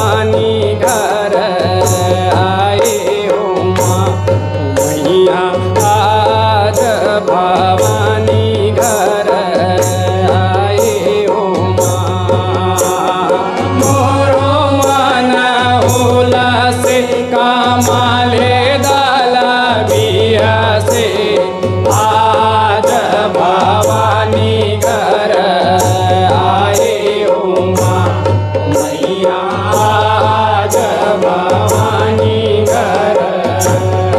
भवानी घर आए हो माँ मैया आज भवानी घर आए हो माँ। मोरो मन उल्लासे कमाले दाला बिया से आज भवानी घर आए हो माँ मैया आज भवानी घर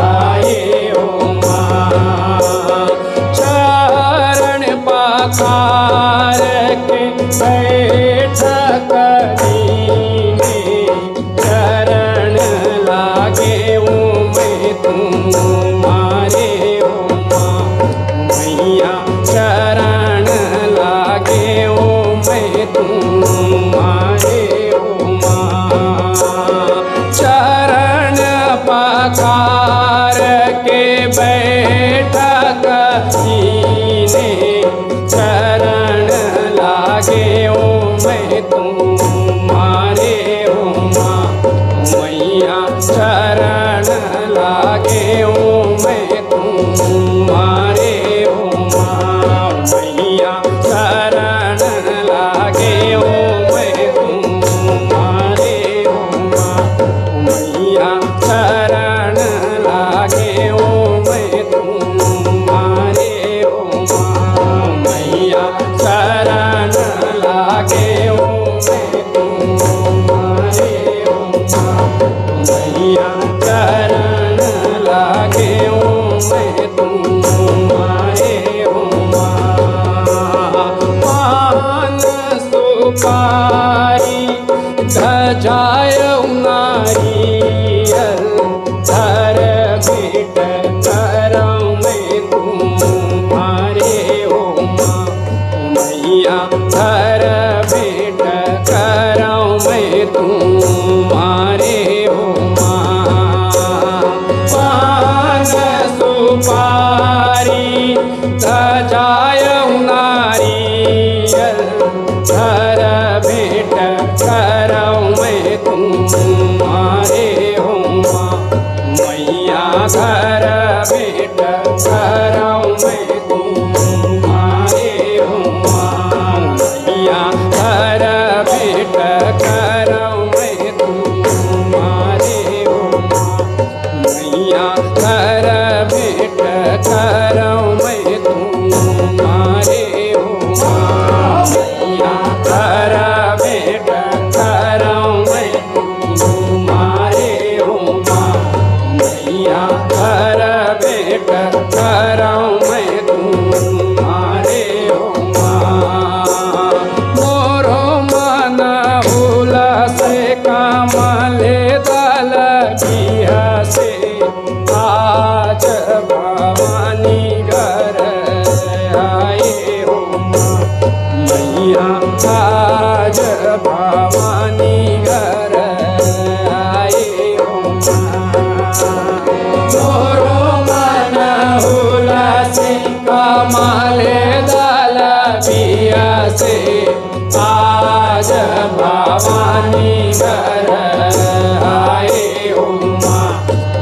आए हो माँ। चरण पखार के बैठक दीने चरण लागे मैं तुम्हारे हो माँ मैया चरण लागे मैं तुम्हारे हो माँ। चरण पखार के बैठक दीने चरण लागे मैं तुम्हारे हो माँ मैया चरण लागे मैं तुम्हारे हो माँ मैया चरण लागे मैं तुम्हारे हो माँ मैया चरण लागे मैं तुम्हारे हो माँ मैया चरण लागे मैं तुम्हारे हो माँ मैया चरण लागे मैं तुम्हारे हो माँ। पान सुपारी ध्वजाय नारियल धर भेंट करऊं मैं तुम्हारे हो माँ मैया धर भेंट करऊं मैं तुम्हारे हो माँ। पान सुपारी ध्वजाय नारियल धर भेंट करऊं मैं तुम्हारे हो माँ मैया धर भेंट करऊं मैं तुम्हारे हो माँ मैया धर भेंट करऊं मैं तुम्हारे हो माँ मैया धर भेंट करऊं मैं तुम्हारे हो माँ मैया धर भेंट करऊं मैं तुम्हारे हो माँ मैया धर भेंट करऊं मैं तुम्हारे हो माँ। मोरो मन उल्लासे कमले दल बिया से आज भवानी घर आए हो माँ मैया आज भवानी घर आए हो माँ। मोरो मन उल्लासे कमले दल बिया से आज भवानी घर